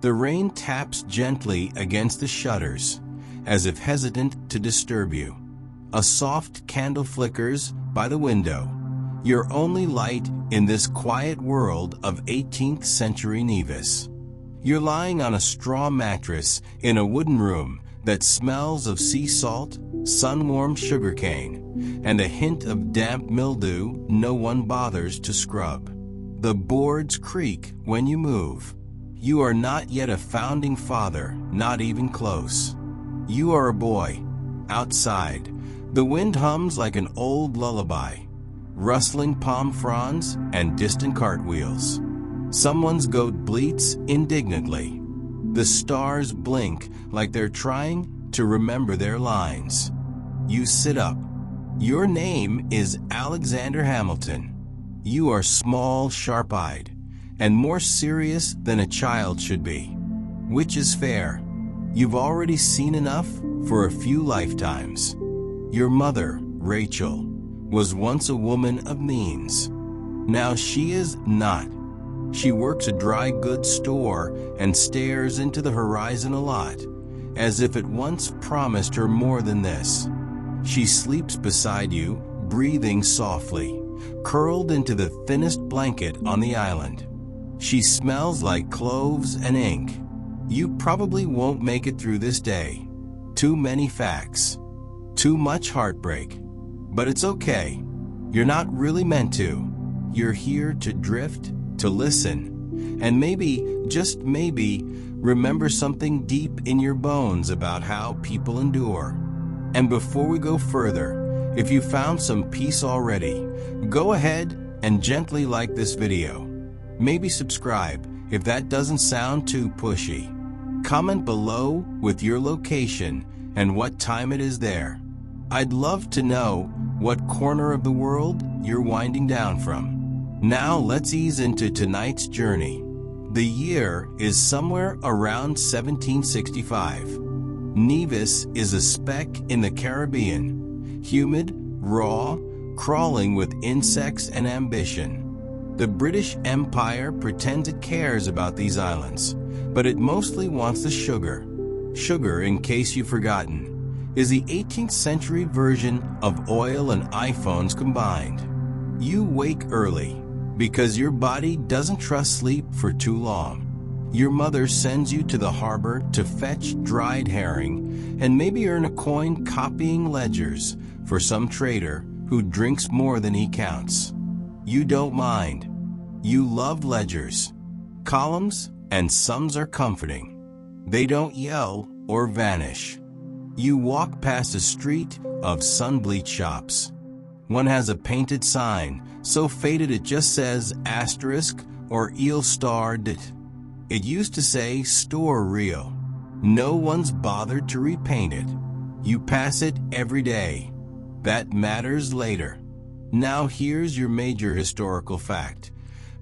The rain taps gently against the shutters, as if hesitant to disturb you. A soft candle flickers by the window, your only light in this quiet world of 18th century Nevis. You're lying on a straw mattress in a wooden room that smells of sea salt, sun-warmed sugarcane, and a hint of damp mildew no one bothers to scrub. The boards creak when you move. You are not yet a founding father, not even close. You are a boy. Outside, the wind hums like an old lullaby, rustling palm fronds and distant cartwheels. Someone's goat bleats indignantly. The stars blink like they're trying to remember their lines. You sit up. Your name is Alexander Hamilton. You are small, sharp-eyed, and more serious than a child should be. Which is fair. You've already seen enough for a few lifetimes. Your mother, Rachel, was once a woman of means. Now she is not. She works a dry goods store and stares into the horizon a lot, as if it once promised her more than this. She sleeps beside you, breathing softly, curled into the thinnest blanket on the island. She smells like cloves and ink. You probably won't make it through this day. Too many facts. Too much heartbreak. But it's okay. You're not really meant to. You're here to drift, to listen, and maybe, just maybe, remember something deep in your bones about how people endure. And before we go further, if you found some peace already, go ahead and gently like this video. Maybe subscribe if that doesn't sound too pushy. Comment below with your location and what time it is there. I'd love to know what corner of the world you're winding down from. Now let's ease into tonight's journey. The year is somewhere around 1765. Nevis is a speck in the Caribbean, humid, raw, crawling with insects and ambition. The British Empire pretends it cares about these islands, but it mostly wants the sugar. Sugar, in case you've forgotten, is the 18th century version of oil and iPhones combined. You wake early because your body doesn't trust sleep for too long. Your mother sends you to the harbor to fetch dried herring and maybe earn a coin copying ledgers for some trader who drinks more than he counts. You don't mind. You love ledgers. Columns and sums are comforting. They don't yell or vanish. You walk past a street of sun-bleached shops. One has a painted sign, so faded it just says asterisk or eel starred. It used to say store real. No one's bothered to repaint it. You pass it every day. That matters later. Now here's your major historical fact.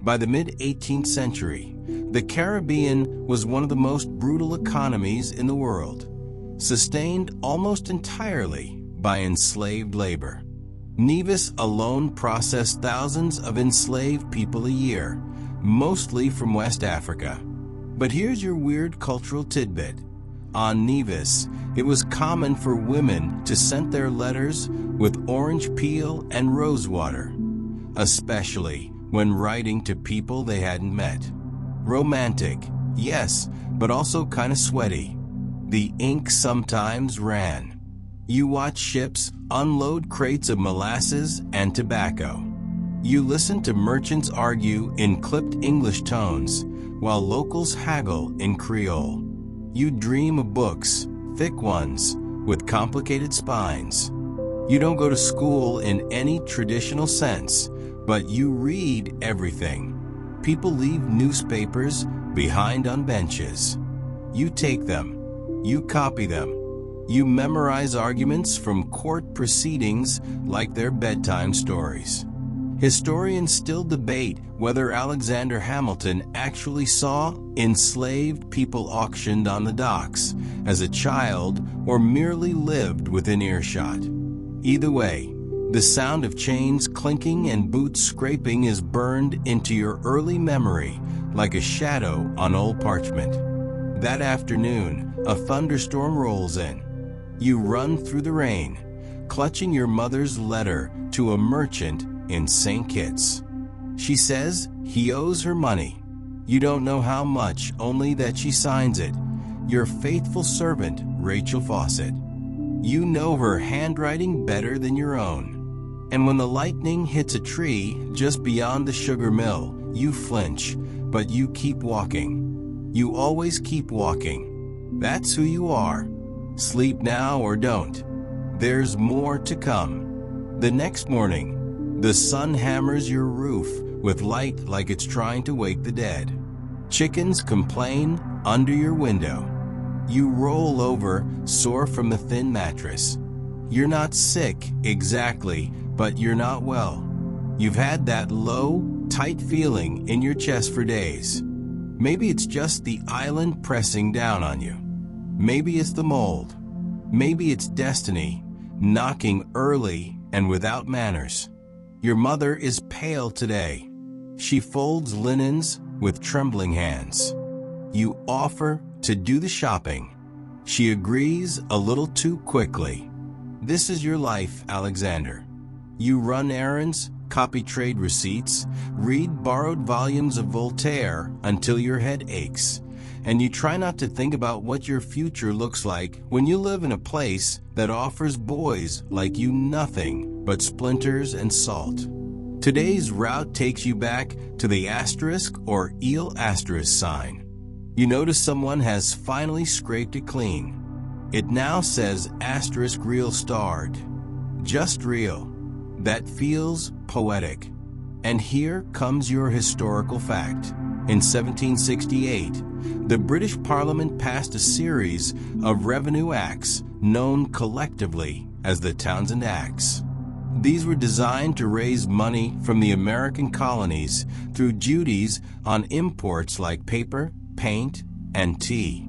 By the mid-18th century, the Caribbean was one of the most brutal economies in the world, sustained almost entirely by enslaved labor. Nevis alone processed thousands of enslaved people a year, mostly from West Africa. But here's your weird cultural tidbit. On Nevis, it was common for women to scent their letters with orange peel and rosewater, especially when writing to people they hadn't met. Romantic, yes, but also kind of sweaty. The ink sometimes ran. You watch ships unload crates of molasses and tobacco. You listen to merchants argue in clipped English tones, while locals haggle in Creole. You dream of books, thick ones, with complicated spines. You don't go to school in any traditional sense, but you read everything. People leave newspapers behind on benches. You take them. You copy them. You memorize arguments from court proceedings like they're bedtime stories. Historians still debate whether Alexander Hamilton actually saw enslaved people auctioned on the docks as a child or merely lived within earshot. Either way, the sound of chains clinking and boots scraping is burned into your early memory like a shadow on old parchment. That afternoon, a thunderstorm rolls in. You run through the rain, clutching your mother's letter to a merchant in St. Kitts. She says he owes her money. You don't know how much, only that she signs it. Your faithful servant, Rachel Fawcett. You know her handwriting better than your own. And when the lightning hits a tree just beyond the sugar mill, you flinch, but you keep walking. You always keep walking. That's who you are. Sleep now or don't. There's more to come. The next morning, the sun hammers your roof with light like it's trying to wake the dead. Chickens complain under your window. You roll over, sore from the thin mattress. You're not sick, exactly, but you're not well. You've had that low, tight feeling in your chest for days. Maybe it's just the island pressing down on you. Maybe it's the mold. Maybe it's destiny, knocking early and without manners. Your mother is pale today. She folds linens with trembling hands. You offer to do the shopping. She agrees a little too quickly. This is your life, Alexander. You run errands, copy trade receipts, read borrowed volumes of Voltaire until your head aches, and you try not to think about what your future looks like when you live in a place that offers boys like you nothing but splinters and salt. Today's route takes you back to the asterisk or eel asterisk sign. You notice someone has finally scraped it clean. It now says asterisk real starred. Just real. That feels poetic. And here comes your historical fact. In 1768, the British Parliament passed a series of revenue acts known collectively as the Townshend Acts. These were designed to raise money from the American colonies through duties on imports like paper, paint, and tea.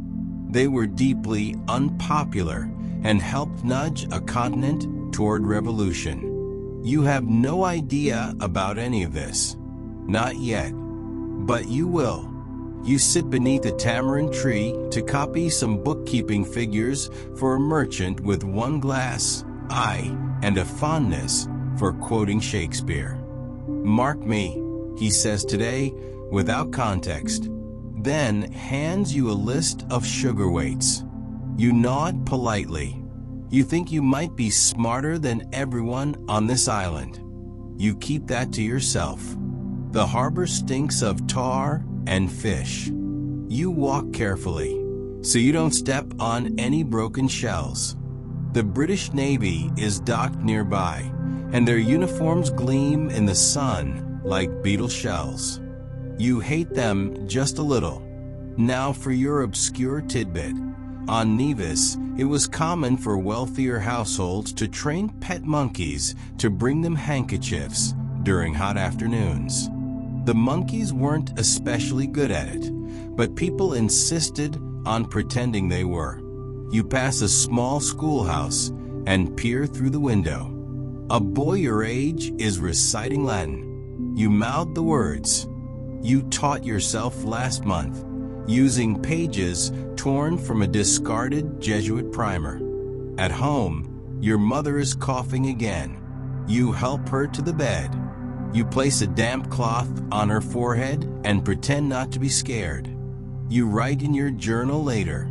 They were deeply unpopular and helped nudge a continent toward revolution. You have no idea about any of this. Not yet. But you will. You sit beneath a tamarind tree to copy some bookkeeping figures for a merchant with one glass eye and a fondness for quoting Shakespeare. Mark me, he says today, without context, then hands you a list of sugar weights. You nod politely. You think you might be smarter than everyone on this island. You keep that to yourself. The harbor stinks of tar and fish. You walk carefully, so you don't step on any broken shells. The British Navy is docked nearby, and their uniforms gleam in the sun like beetle shells. You hate them just a little. Now for your obscure tidbit. On Nevis, it was common for wealthier households to train pet monkeys to bring them handkerchiefs during hot afternoons. The monkeys weren't especially good at it, but people insisted on pretending they were. You pass a small schoolhouse and peer through the window. A boy your age is reciting Latin. You mouth the words you taught yourself last month, using pages torn from a discarded Jesuit primer. At home, your mother is coughing again. You help her to the bed. You place a damp cloth on her forehead and pretend not to be scared. You write in your journal later,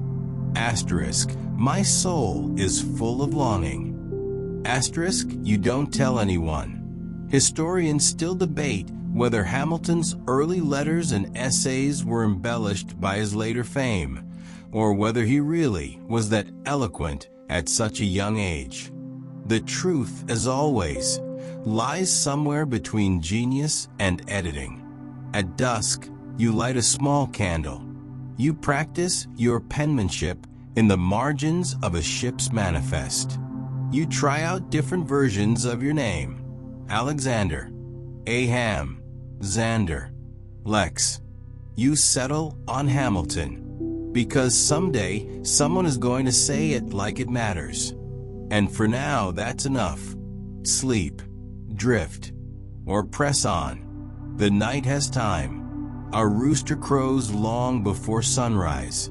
asterisk, my soul is full of longing. Asterisk, you don't tell anyone. Historians still debate whether Hamilton's early letters and essays were embellished by his later fame, or whether he really was that eloquent at such a young age. The truth, as always, lies somewhere between genius and editing. At dusk, you light a small candle. You practice your penmanship in the margins of a ship's manifest. You try out different versions of your name. Alexander, Aham, Xander, Lex. You settle on Hamilton, because someday someone is going to say it like it matters. And for now, that's enough. Sleep, drift, or press on. The night has time. A rooster crows long before sunrise,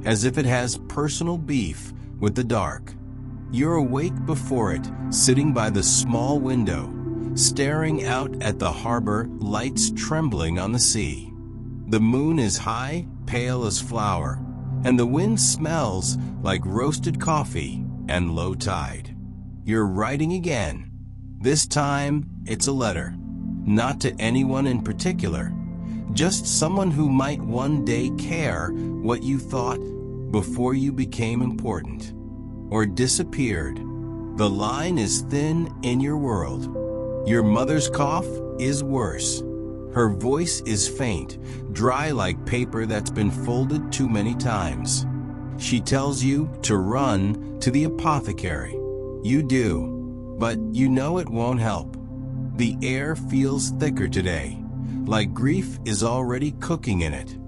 as if it has personal beef with the dark. You're awake before it, sitting by the small window, staring out at the harbor, lights trembling on the sea. The moon is high, pale as flour, and the wind smells like roasted coffee and low tide. You're writing again. This time, it's a letter. Not to anyone in particular, just someone who might one day care what you thought before you became important or disappeared. The line is thin in your world. Your mother's cough is worse. Her voice is faint, dry like paper that's been folded too many times. She tells you to run to the apothecary. You do, but you know it won't help. The air feels thicker today, like grief is already cooking in it.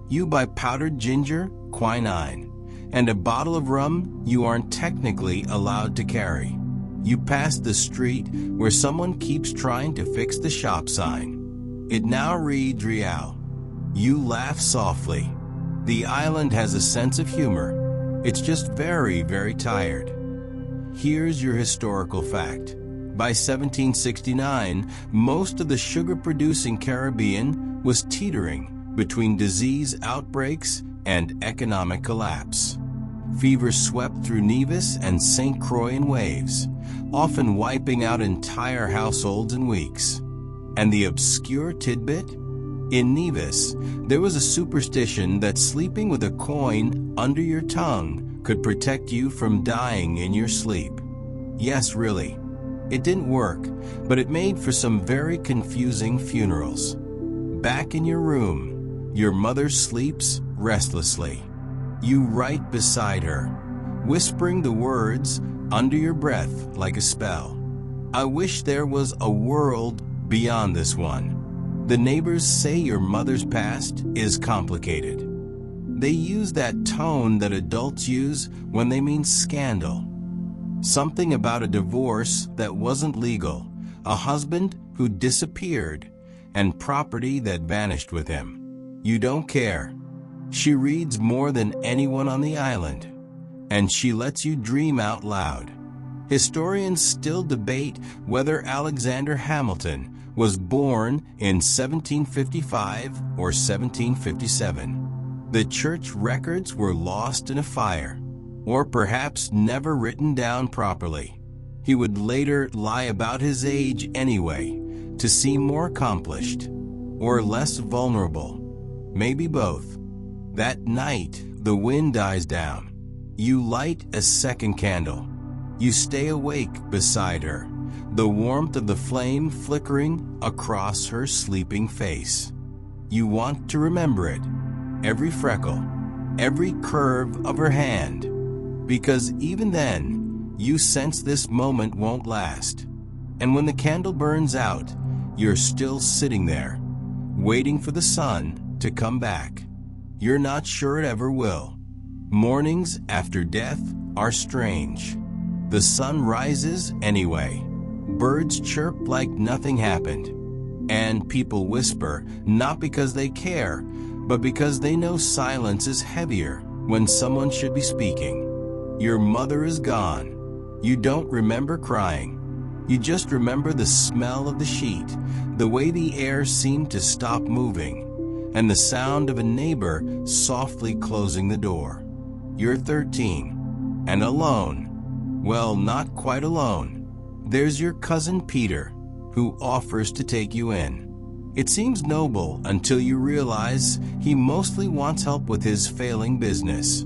You buy powdered ginger, quinine, and a bottle of rum you aren't technically allowed to carry. You pass the street where someone keeps trying to fix the shop sign. It now reads Real. You laugh softly. The island has a sense of humor. It's just very, very tired. Here's your historical fact. By 1769, most of the sugar-producing Caribbean was teetering between disease outbreaks and economic collapse. Fever swept through Nevis and St. Croix in waves, often wiping out entire households in weeks. And the obscure tidbit? In Nevis, there was a superstition that sleeping with a coin under your tongue could protect you from dying in your sleep. Yes, really. It didn't work, but it made for some very confusing funerals. Back in your room, your mother sleeps restlessly. You write beside her, whispering the words under your breath like a spell. I wish there was a world beyond this one. The neighbors say your mother's past is complicated. They use that tone that adults use when they mean scandal. Something about a divorce that wasn't legal, a husband who disappeared, and property that vanished with him. You don't care. She reads more than anyone on the island, and she lets you dream out loud. Historians still debate whether Alexander Hamilton was born in 1755 or 1757. The church records were lost in a fire, or perhaps never written down properly. He would later lie about his age anyway, to seem more accomplished, or less vulnerable. Maybe both. That night, the wind dies down. You light a second candle. You stay awake beside her, the warmth of the flame flickering across her sleeping face. You want to remember it, every freckle, every curve of her hand, because even then, you sense this moment won't last. And when the candle burns out, you're still sitting there, waiting for the sun to come back. You're not sure it ever will. Mornings after death are strange. The sun rises anyway. Birds chirp like nothing happened. And people whisper, not because they care, but because they know silence is heavier when someone should be speaking. Your mother is gone. You don't remember crying. You just remember the smell of the sheet, the way the air seemed to stop moving, and the sound of a neighbor softly closing the door. You're 13, and alone. Well, not quite alone. There's your cousin Peter, who offers to take you in. It seems noble until you realize he mostly wants help with his failing business.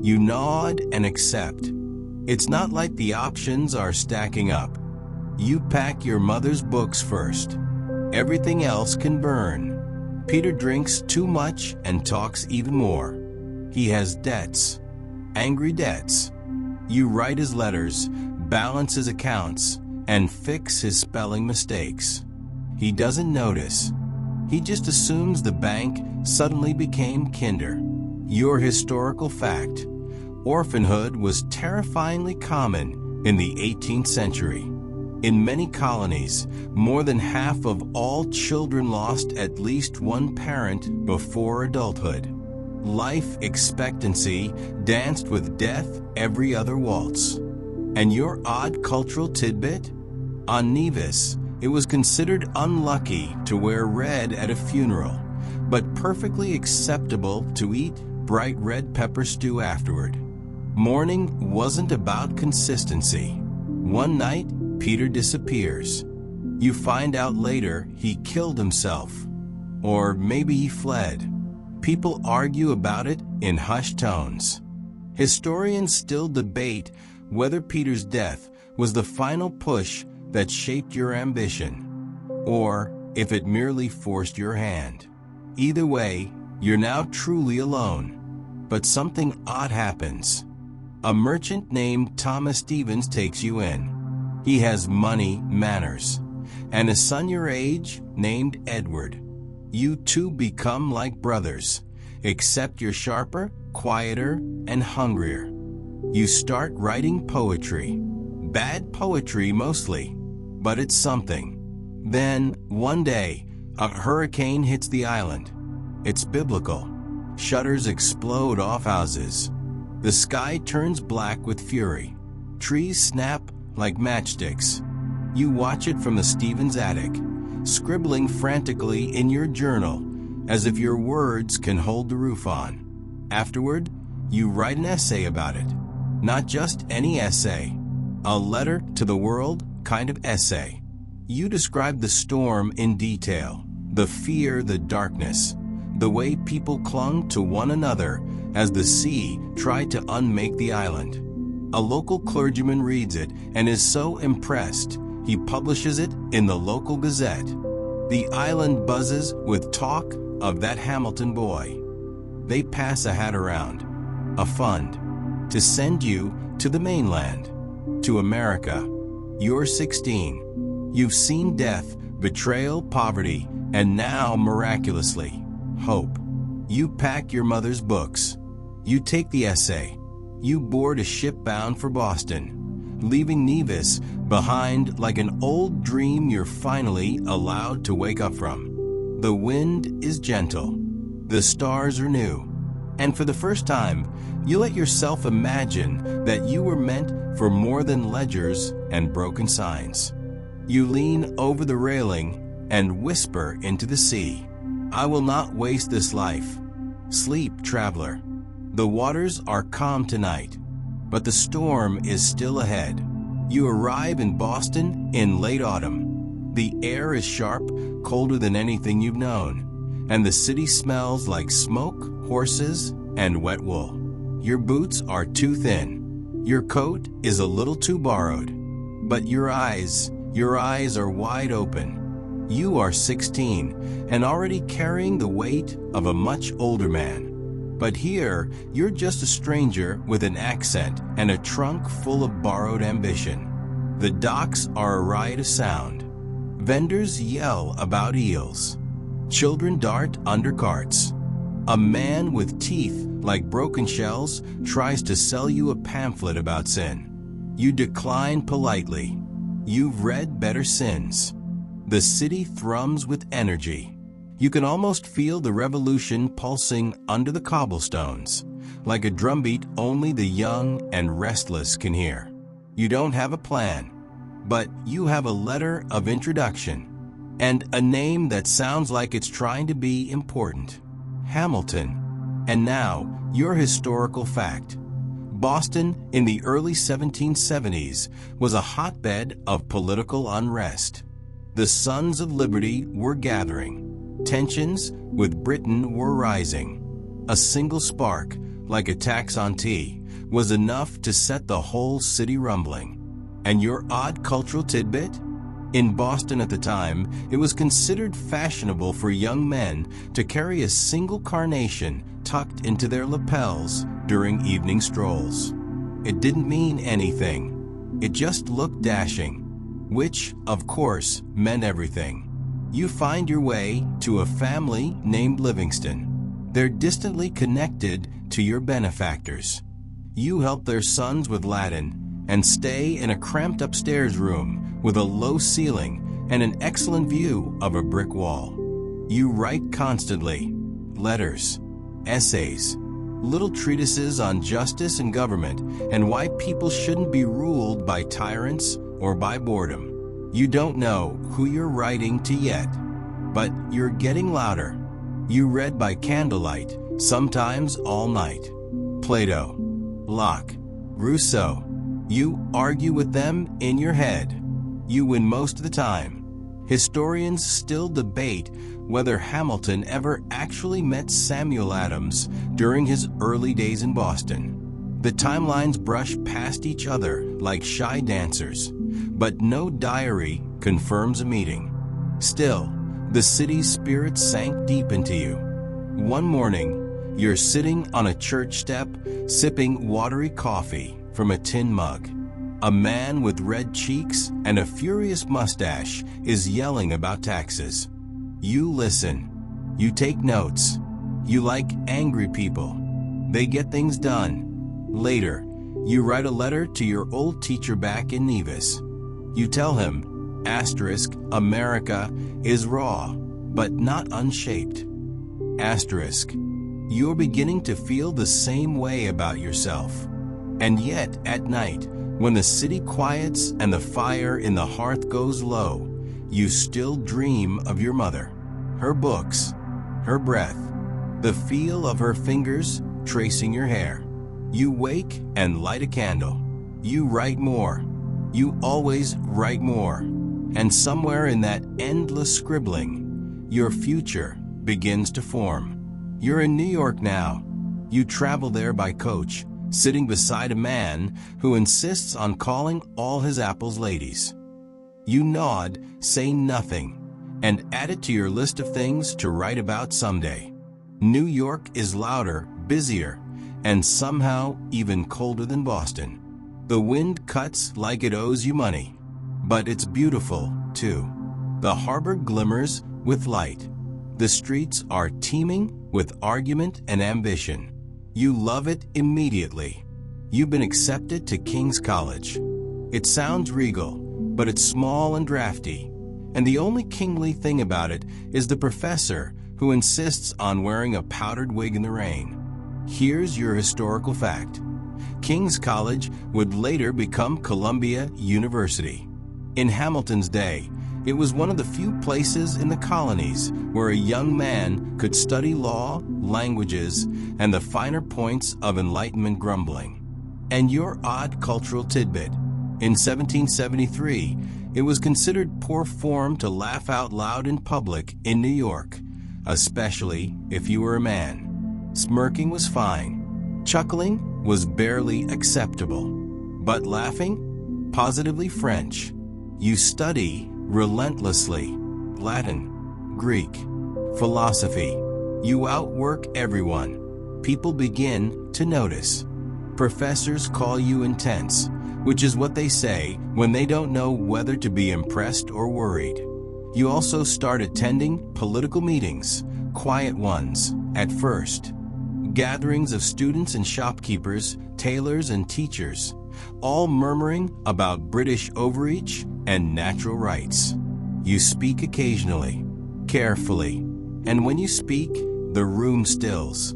You nod and accept. It's not like the options are stacking up. You pack your mother's books first. Everything else can burn. Peter drinks too much and talks even more. He has debts. Angry debts. You write his letters, balance his accounts, and fix his spelling mistakes. He doesn't notice. He just assumes the bank suddenly became kinder. Your historical fact. Orphanhood was terrifyingly common in the 18th century. In many colonies, more than half of all children lost at least one parent before adulthood. life expectancy danced with death every other waltz. And your odd cultural tidbit? On Nevis, it was considered unlucky to wear red at a funeral, but perfectly acceptable to eat bright red pepper stew afterward. Mourning wasn't about consistency. One night, Peter disappears. You find out later he killed himself. Or maybe he fled. People argue about it in hushed tones. Historians still debate whether Peter's death was the final push that shaped your ambition, or if it merely forced your hand. Either way, you're now truly alone. But something odd happens. A merchant named Thomas Stevens takes you in. He has money, manners, and a son your age named Edward. You two become like brothers, except you're sharper, quieter, and hungrier. You start writing poetry. Bad poetry mostly, but it's something. Then, one day, a hurricane hits the island. It's biblical. Shutters explode off houses. The sky turns black with fury. Trees snap like matchsticks. You watch it from the Stevens attic, scribbling frantically in your journal as if your words can hold the roof on. Afterward, you write an essay about it. Not just any essay. A letter to the world kind of essay. You describe the storm in detail, the fear, the darkness, the way people clung to one another as the sea tried to unmake the island. A local clergyman reads it and is so impressed, he publishes it in the local gazette. The island buzzes with talk of that Hamilton boy. They pass a hat around, a fund, to send you to the mainland, to America. You're 16. You've seen death, betrayal, poverty, and now, miraculously, hope. You pack your mother's books. You take the essay. You board a ship bound for Boston, leaving Nevis behind like an old dream you're finally allowed to wake up from. The wind is gentle. The stars are new. And for the first time, you let yourself imagine that you were meant for more than ledgers and broken signs. You lean over the railing and whisper into the sea, "I will not waste this life. Sleep, traveler. The waters are calm tonight, but the storm is still ahead." You arrive in Boston in late autumn. The air is sharp, colder than anything you've known, and the city smells like smoke, horses, and wet wool. Your boots are too thin. Your coat is a little too borrowed. But your eyes are wide open. You are 16 and already carrying the weight of a much older man. But here, you're just a stranger with an accent and a trunk full of borrowed ambition. The docks are a riot of sound. Vendors yell about eels. Children dart under carts. A man with teeth like broken shells tries to sell you a pamphlet about sin. You decline politely. You've read better sins. The city thrums with energy. You can almost feel the revolution pulsing under the cobblestones, like a drumbeat only the young and restless can hear. You don't have a plan, but you have a letter of introduction and a name that sounds like it's trying to be important. Hamilton. And now, your historical fact. Boston in the early 1770s was a hotbed of political unrest. The Sons of Liberty were gathering. Tensions with Britain were rising. A single spark, like a tax on tea, was enough to set the whole city rumbling. And your odd cultural tidbit? In Boston at the time, it was considered fashionable for young men to carry a single carnation tucked into their lapels during evening strolls. It didn't mean anything. It just looked dashing, which, of course, meant everything. You find your way to a family named Livingston. They're distantly connected to your benefactors. You help their sons with Latin and stay in a cramped upstairs room with a low ceiling and an excellent view of a brick wall. You write constantly, letters, essays, little treatises on justice and government and why people shouldn't be ruled by tyrants or by boredom. You don't know who you're writing to yet, but you're getting louder. You read by candlelight, sometimes all night. Plato, Locke, Rousseau. You argue with them in your head. You win most of the time. Historians still debate whether Hamilton ever actually met Samuel Adams during his early days in Boston. The timelines brush past each other like shy dancers, but no diary confirms a meeting. Still, the city's spirit sank deep into you. One morning, you're sitting on a church step, sipping watery coffee from a tin mug. A man with red cheeks and a furious mustache is yelling about taxes. You listen. You take notes. You like angry people. They get things done. Later, you write a letter to your old teacher back in Nevis. You tell him, asterisk, America is raw, but not unshaped. Asterisk, you're beginning to feel the same way about yourself. And yet, at night, when the city quiets and the fire in the hearth goes low, you still dream of your mother, her books, her breath, the feel of her fingers tracing your hair. You wake and light a candle. You write more. You always write more. And somewhere in that endless scribbling, your future begins to form. You're in New York now. You travel there by coach, sitting beside a man who insists on calling all his apples ladies. You nod, say nothing, and add it to your list of things to write about someday. New York is louder, busier, and somehow even colder than Boston. The wind cuts like it owes you money, but it's beautiful, too. The harbor glimmers with light. The streets are teeming with argument and ambition. You love it immediately. You've been accepted to King's College. It sounds regal, but it's small and drafty. And the only kingly thing about it is the professor who insists on wearing a powdered wig in the rain. Here's your historical fact. King's College would later become Columbia University. In Hamilton's day, it was one of the few places in the colonies where a young man could study law, languages, and the finer points of Enlightenment grumbling. And your odd cultural tidbit. In 1773, it was considered poor form to laugh out loud in public in New York, especially if you were a man. Smirking was fine. Chuckling was barely acceptable. But laughing? Positively French. You study relentlessly. Latin, Greek, philosophy. You outwork everyone. People begin to notice. Professors call you intense, which is what they say when they don't know whether to be impressed or worried. You also start attending political meetings, quiet ones, at first. Gatherings of students and shopkeepers, tailors and teachers, all murmuring about British overreach and natural rights. You speak occasionally, carefully, and when you speak, the room stills.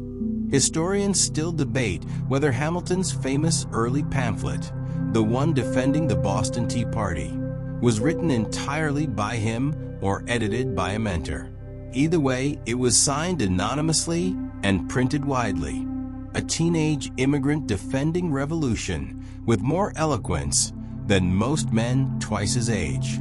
Historians still debate whether Hamilton's famous early pamphlet, the one defending the Boston Tea Party, was written entirely by him or edited by a mentor. Either way, it was signed anonymously and printed widely. A teenage immigrant defending revolution with more eloquence than most men twice his age.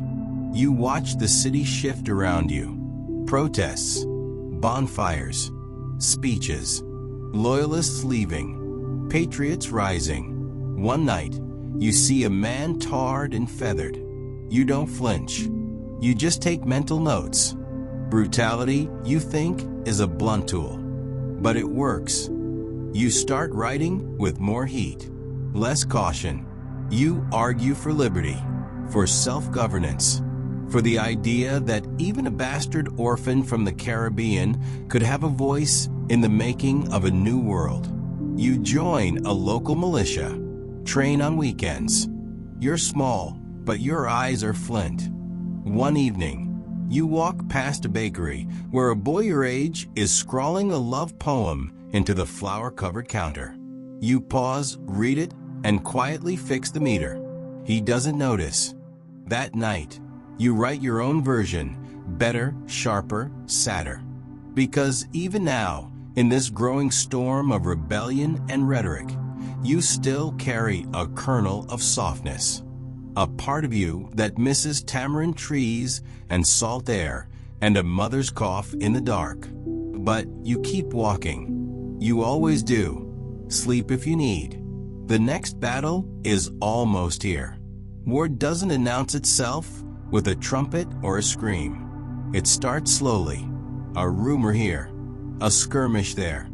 You watch the city shift around you. Protests, bonfires, speeches, loyalists leaving, patriots rising. One night, you see a man tarred and feathered. You don't flinch. You just take mental notes. Brutality, you think, is a blunt tool, but it works. You start writing with more heat, less caution. You argue for liberty, for self-governance, for the idea that even a bastard orphan from the Caribbean could have a voice in the making of a new world. You join a local militia, train on weekends. You're small, but your eyes are flint. One evening, you walk past a bakery where a boy your age is scrawling a love poem into the flour-covered counter. You pause, read it, and quietly fix the meter. He doesn't notice. That night, you write your own version, better, sharper, sadder. Because even now, in this growing storm of rebellion and rhetoric, you still carry a kernel of softness. A part of you that misses tamarind trees and salt air and a mother's cough in the dark. But you keep walking. You always do. Sleep if you need. The next battle is almost here. War doesn't announce itself with a trumpet or a scream. It starts slowly. A rumor here, a skirmish there.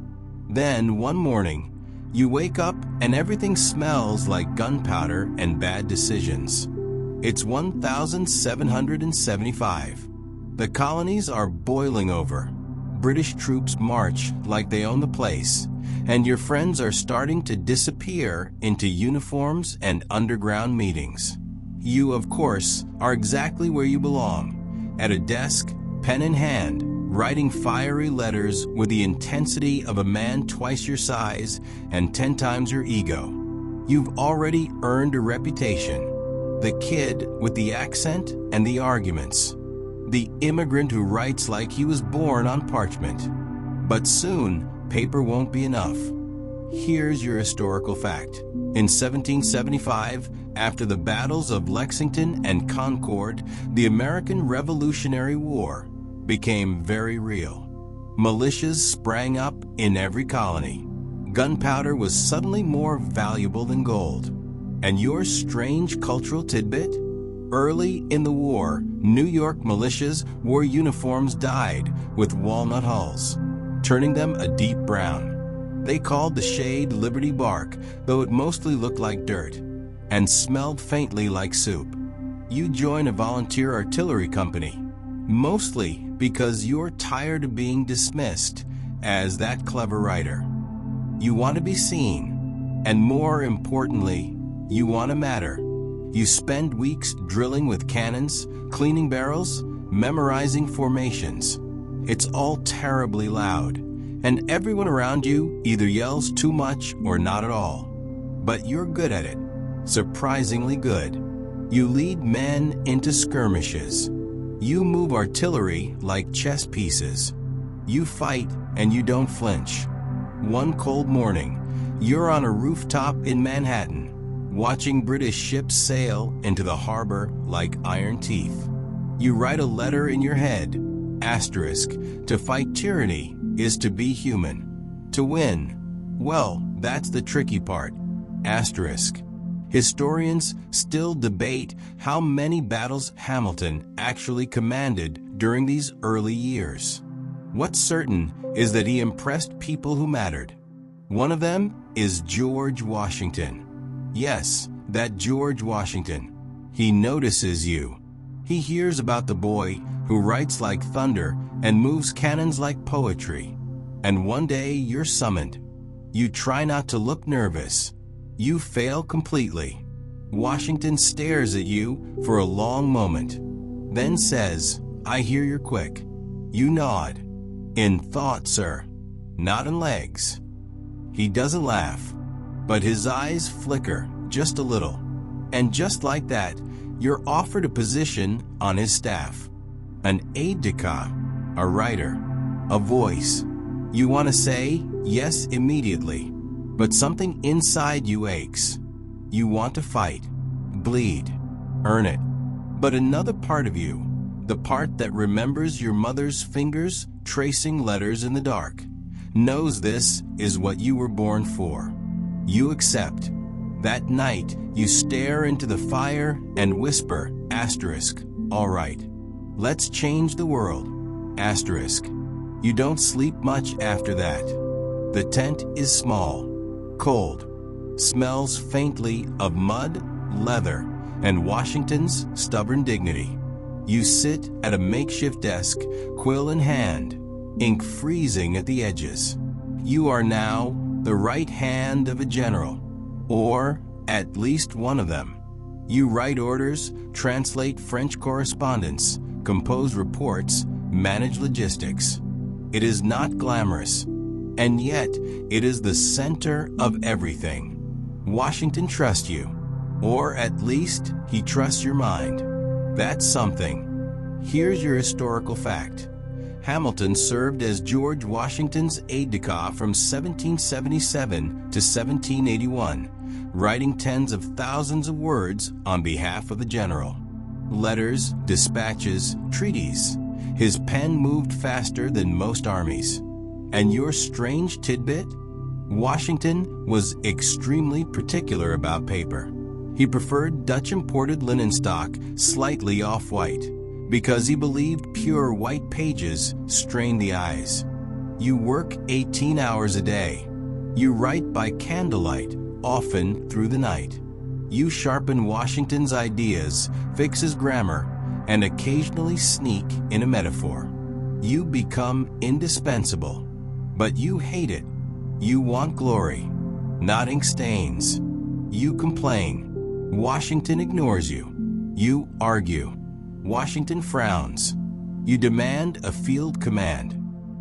Then one morning, you wake up and everything smells like gunpowder and bad decisions. It's 1775. The colonies are boiling over. British troops march like they own the place, and your friends are starting to disappear into uniforms and underground meetings. You, of course, are exactly where you belong, at a desk, pen in hand, writing fiery letters with the intensity of a man twice your size and 10 times your ego. You've already earned a reputation. The kid with the accent and the arguments. The immigrant who writes like he was born on parchment. But soon, paper won't be enough. Here's your historical fact. In 1775, after the battles of Lexington and Concord, the American Revolutionary War became very real. Militias sprang up in every colony. Gunpowder was suddenly more valuable than gold. And your strange cultural tidbit? Early in the war, New York militias wore uniforms dyed with walnut hulls, turning them a deep brown. They called the shade Liberty Bark, though it mostly looked like dirt, and smelled faintly like soup. You join a volunteer artillery company, mostly because you're tired of being dismissed as that clever writer. You want to be seen, and more importantly, you want to matter. You spend weeks drilling with cannons, cleaning barrels, memorizing formations. It's all terribly loud, and everyone around you either yells too much or not at all. But you're good at it, surprisingly good. You lead men into skirmishes. You move artillery like chess pieces. You fight and you don't flinch. One cold morning, you're on a rooftop in Manhattan, watching British ships sail into the harbor like iron teeth. You write a letter in your head, asterisk, to fight tyranny is to be human. To win, well, that's the tricky part, asterisk. Historians still debate how many battles Hamilton actually commanded during these early years. What's certain is that he impressed people who mattered. One of them is George Washington. Yes, that George Washington. He notices you. He hears about the boy who writes like thunder and moves cannons like poetry. And one day you're summoned. You try not to look nervous. You fail completely. Washington stares at you for a long moment, then says, "I hear you're quick." You nod. "In thought, sir, not in legs." He doesn't laugh, but his eyes flicker just a little. And just like that, you're offered a position on his staff. An aide-de-camp, a writer, a voice. You want to say yes immediately, but something inside you aches. You want to fight, bleed, earn it. But another part of you, the part that remembers your mother's fingers tracing letters in the dark, knows this is what you were born for. You accept. That night, you stare into the fire and whisper, asterisk, "All right, let's change the world," asterisk. You don't sleep much after that. The tent is small, cold, smells faintly of mud, leather, and Washington's stubborn dignity. You sit at a makeshift desk, quill in hand, ink freezing at the edges. You are now the right hand of a general, or at least one of them. You write orders, translate French correspondence, compose reports, manage logistics. It is not glamorous, And yet, it is the center of everything. Washington trusts you, or at least he trusts your mind. That's something. Here's your historical fact. Hamilton served as George Washington's aide-de-camp from 1777 to 1781, writing tens of thousands of words on behalf of the general. Letters, dispatches, treaties. His pen moved faster than most armies. And your strange tidbit? Washington was extremely particular about paper. He preferred Dutch imported linen stock, slightly off-white, because he believed pure white pages strained the eyes. You work 18 hours a day. You write by candlelight, often through the night. You sharpen Washington's ideas, fix his grammar, and occasionally sneak in a metaphor. You become indispensable, but you hate it. You want glory, not ink stains. You complain. Washington ignores you. You argue. Washington frowns. You demand a field command.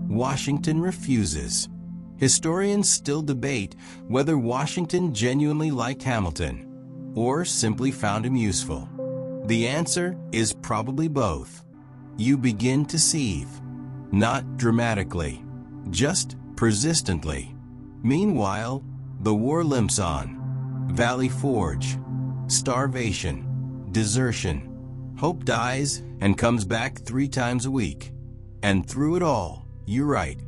Washington refuses. Historians still debate whether Washington genuinely liked Hamilton or simply found him useful. The answer is probably both. You begin to seethe, not dramatically, just persistently. Meanwhile, the war limps on. Valley Forge, starvation, desertion. Hope dies and comes back 3 times a week. And through it all, you write.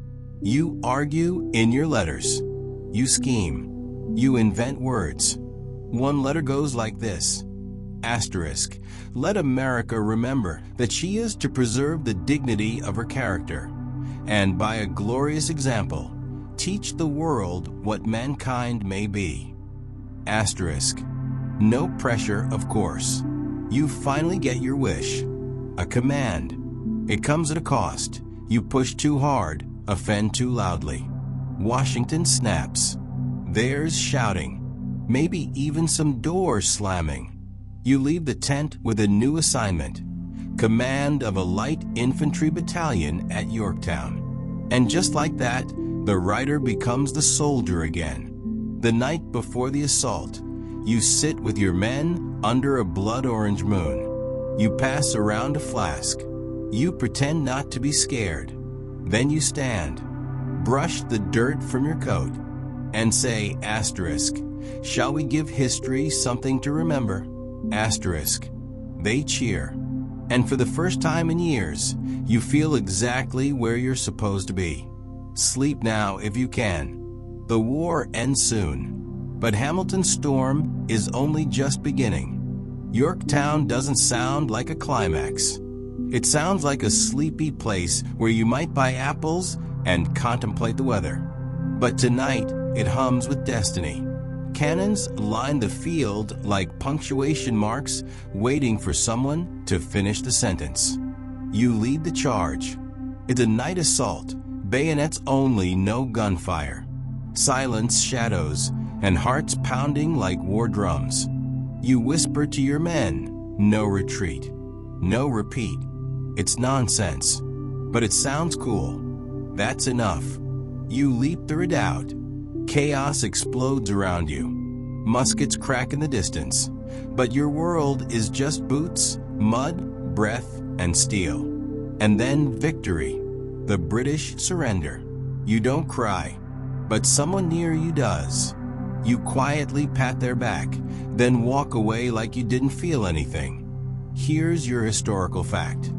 You argue in your letters. You scheme. You invent words. One letter goes like this. Asterisk. Let America remember that she is to preserve the dignity of her character, and by a glorious example, teach the world what mankind may be. Asterisk. No pressure, of course. You finally get your wish. A command. It comes at a cost. You push too hard, offend too loudly. Washington snaps. There's shouting. Maybe even some doors slamming. You leave the tent with a new assignment. Command of a light infantry battalion at Yorktown. And just like that, the writer becomes the soldier again. The night before the assault, you sit with your men under a blood-orange moon. You pass around a flask. You pretend not to be scared. Then you stand, brush the dirt from your coat, and say, asterisk, shall we give history something to remember? Asterisk. They cheer. And for the first time in years, you feel exactly where you're supposed to be. Sleep now if you can. The war ends soon. But Hamilton's storm is only just beginning. Yorktown doesn't sound like a climax. It sounds like a sleepy place where you might buy apples and contemplate the weather. But tonight, it hums with destiny. Cannons line the field like punctuation marks, waiting for someone to finish the sentence. You lead the charge. It's a night assault, bayonets only, no gunfire. Silence, shadows, and hearts pounding like war drums. You whisper to your men, no retreat, no repeat. It's nonsense, but it sounds cool. That's enough. You leap the redoubt. Chaos explodes around you. Muskets crack in the distance, but your world is just boots, mud, breath, and steel. And then victory. The British surrender. You don't cry, but someone near you does. You quietly pat their back, then walk away like you didn't feel anything. Here's your historical fact.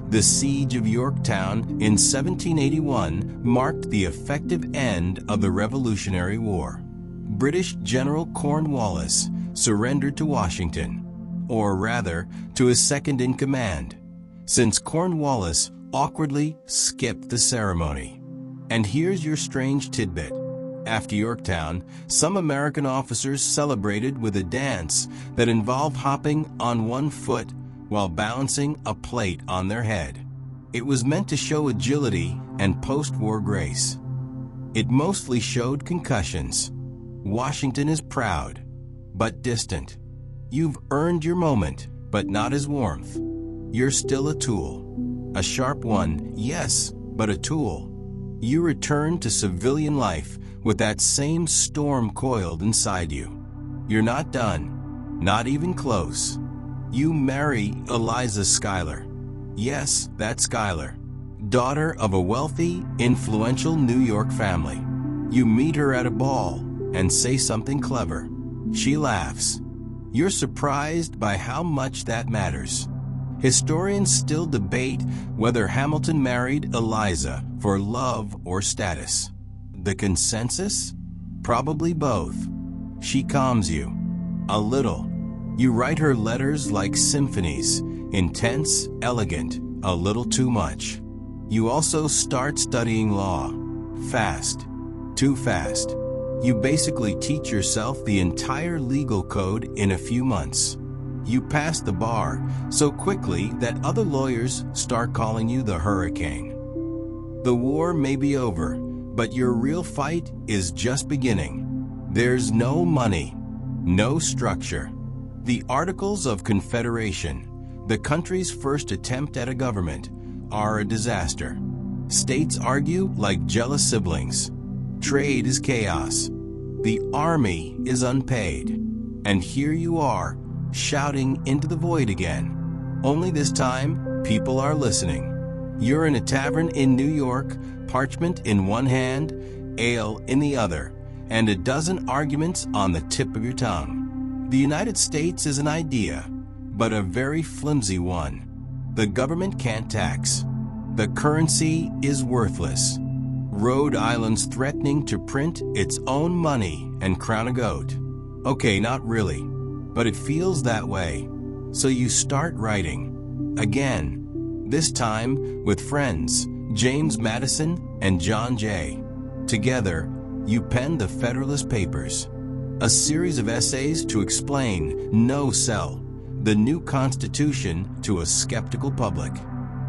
The Siege of Yorktown in 1781 marked the effective end of the Revolutionary War. British General Cornwallis surrendered to Washington, or rather, to his second-in-command, since Cornwallis awkwardly skipped the ceremony. And here's your strange tidbit. After Yorktown, some American officers celebrated with a dance that involved hopping on one foot while balancing a plate on their head. It was meant to show agility and post-war grace. It mostly showed concussions. Washington is proud, but distant. You've earned your moment, but not his warmth. You're still a tool. A sharp one, yes, but a tool. You return to civilian life with that same storm coiled inside you. You're not done, not even close. You marry Eliza Schuyler. Yes, that's Schuyler, daughter of a wealthy, influential New York family. You meet her at a ball and say something clever. She laughs. You're surprised by how much that matters. Historians still debate whether Hamilton married Eliza for love or status. The consensus? Probably both. She calms you. A little. You write her letters like symphonies, intense, elegant, a little too much. You also start studying law. Fast. Too fast. You basically teach yourself the entire legal code in a few months. You pass the bar so quickly that other lawyers start calling you the hurricane. The war may be over, but your real fight is just beginning. There's no money, no structure. The Articles of Confederation, the country's first attempt at a government, are a disaster. States argue like jealous siblings. Trade is chaos. The army is unpaid. And here you are, shouting into the void again. Only this time, people are listening. You're in a tavern in New York, parchment in one hand, ale in the other, and a dozen arguments on the tip of your tongue. The United States is an idea, but a very flimsy one. The government can't tax. The currency is worthless. Rhode Island's threatening to print its own money and crown a goat. Okay, not really, but it feels that way. So you start writing. Again, this time with friends, James Madison and John Jay. Together, you pen the Federalist Papers, a series of essays to explain No Cell, the new Constitution to a skeptical public.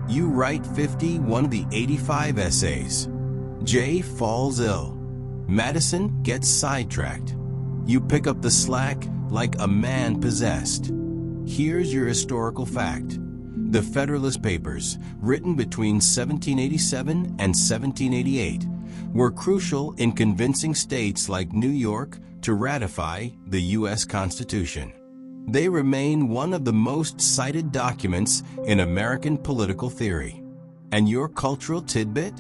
You write 51 of the 85 essays. Jay falls ill. Madison gets sidetracked. You pick up the slack like a man possessed. Here's your historical fact. The Federalist Papers, written between 1787 and 1788, were crucial in convincing states like New York to ratify the U.S. Constitution. They remain one of the most cited documents in American political theory. And your cultural tidbit?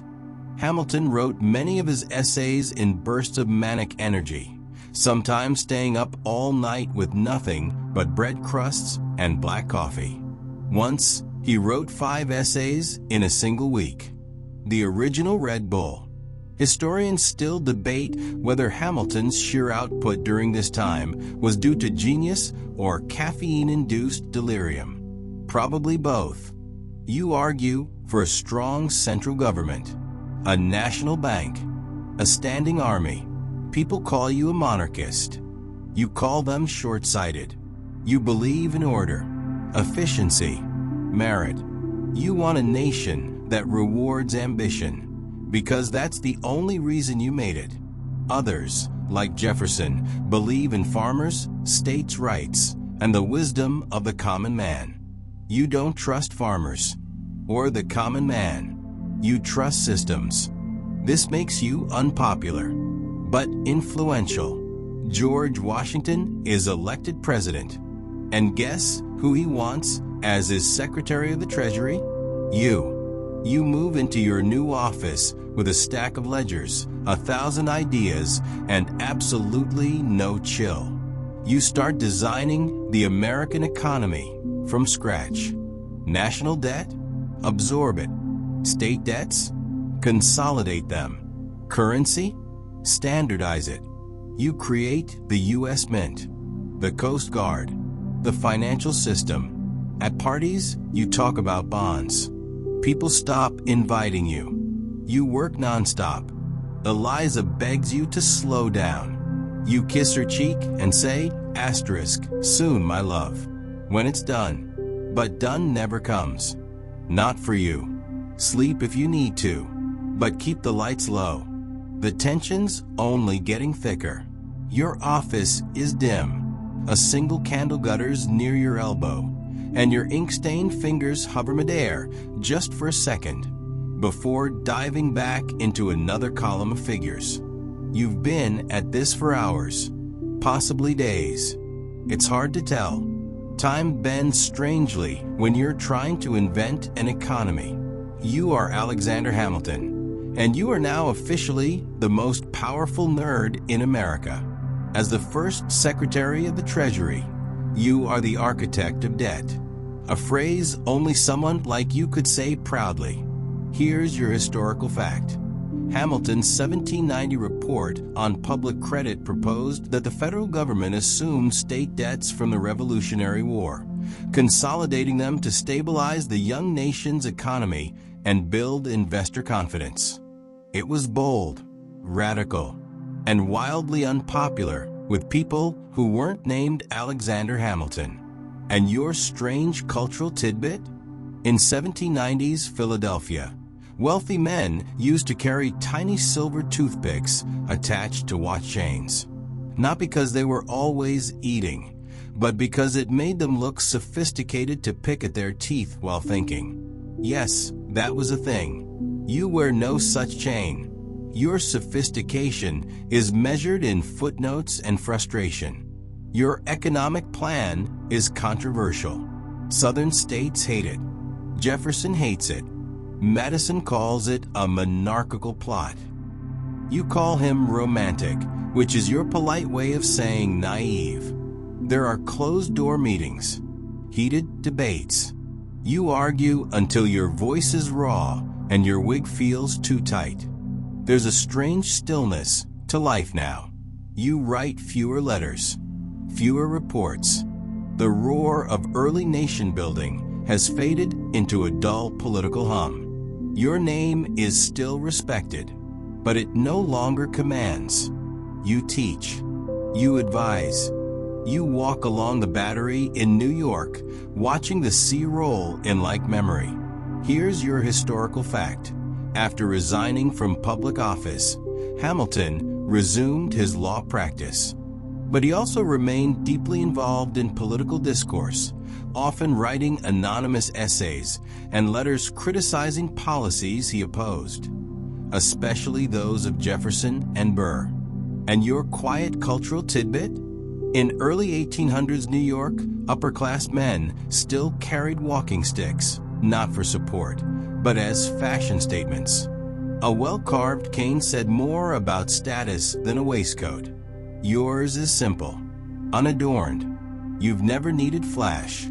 Hamilton wrote many of his essays in bursts of manic energy, sometimes staying up all night with nothing but bread crusts and black coffee. Once, he wrote 5 essays in a single week. The original Red Bull. Historians still debate whether Hamilton's sheer output during this time was due to genius or caffeine-induced delirium. Probably both. You argue for a strong central government, a national bank, a standing army. People call you a monarchist. You call them short-sighted. You believe in order, efficiency, merit. You want a nation that rewards ambition, because that's the only reason you made it. Others, like Jefferson, believe in farmers, states' rights, and the wisdom of the common man. You don't trust farmers or the common man. You trust systems. This makes you unpopular, but influential. George Washington is elected president. And guess who he wants as his Secretary of the Treasury? You. You move into your new office with a stack of ledgers, 1,000 ideas, and absolutely no chill. You start designing the American economy from scratch. National debt? Absorb it. State debts? Consolidate them. Currency? Standardize it. You create the U.S. Mint, the Coast Guard, the financial system. At parties, you talk about bonds. People stop inviting you. You work nonstop. Eliza begs you to slow down. You kiss her cheek and say, "soon, my love," when it's done. But done never comes. Not for you. Sleep if you need to, but keep the lights low. The tension's only getting thicker. Your office is dim. A single candle gutters near your elbow, and your ink-stained fingers hover midair just for a second. before diving back into another column of figures. You've been at this for hours, possibly days. It's hard to tell. Time bends strangely when you're trying to invent an economy. You are Alexander Hamilton, and you are now officially the most powerful nerd in America. As the first Secretary of the Treasury, you are the architect of debt, a phrase only someone like you could say proudly. Here's your historical fact. Hamilton's 1790 report on public credit proposed that the federal government assume state debts from the Revolutionary War, consolidating them to stabilize the young nation's economy and build investor confidence. It was bold, radical, and wildly unpopular with people who weren't named Alexander Hamilton. And your strange cultural tidbit? In 1790s Philadelphia, wealthy men used to carry tiny silver toothpicks attached to watch chains. Not because they were always eating, but because it made them look sophisticated to pick at their teeth while thinking. Yes, that was a thing. You wear no such chain. Your sophistication is measured in footnotes and frustration. Your economic plan is controversial. Southern states hate it. Jefferson hates it. Madison calls it a monarchical plot. You call him romantic, which is your polite way of saying naive. There are closed-door meetings, heated debates. You argue until your voice is raw and your wig feels too tight. There's a strange stillness to life now. You write fewer letters, fewer reports. The roar of early nation-building has faded into a dull political hum. Your name is still respected, but it no longer commands. You teach. You advise. You walk along the Battery in New York, watching the sea roll in like memory. Here's your historical fact. After resigning from public office, Hamilton resumed his law practice. But he also remained deeply involved in political discourse, often writing anonymous essays and letters criticizing policies he opposed, especially those of Jefferson and Burr. And your quiet cultural tidbit? In early 1800s New York, upper-class men still carried walking sticks, not for support, but as fashion statements. A well-carved cane said more about status than a waistcoat. Yours is simple, unadorned. You've never needed flash,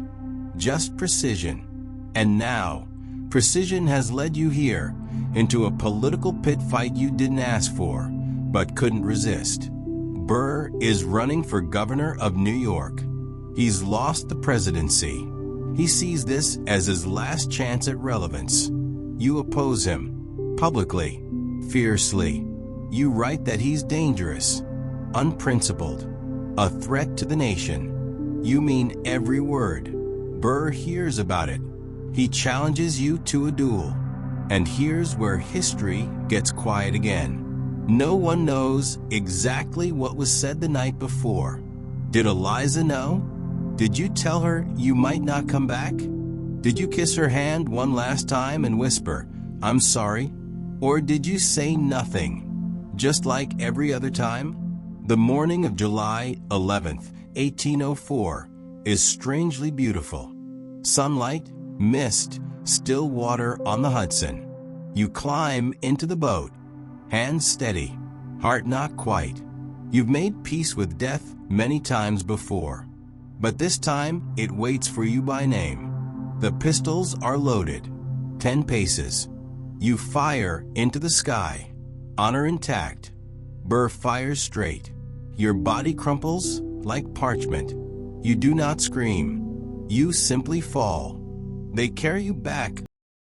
just precision. And now, precision has led you here into a political pit fight you didn't ask for, but couldn't resist. Burr is running for governor of New York. He's lost the presidency. He sees this as his last chance at relevance. You oppose him, publicly, fiercely. You write that he's dangerous, unprincipled, a threat to the nation. You mean every word. Burr hears about it. He challenges you to a duel. And here's where history gets quiet again. No one knows exactly what was said the night before. Did Eliza know? Did you tell her you might not come back? Did you kiss her hand one last time and whisper, "I'm sorry"? Or did you say nothing, just like every other time? The morning of July 11th, 1804, is strangely beautiful. Sunlight, mist, still water on the Hudson. You climb into the boat, hands steady, heart not quite. You've made peace with death many times before, but this time it waits for you by name. The pistols are loaded, 10 paces. You fire into the sky, honor intact. Burr fires straight. Your body crumples like parchment. You do not scream. You simply fall. They carry you back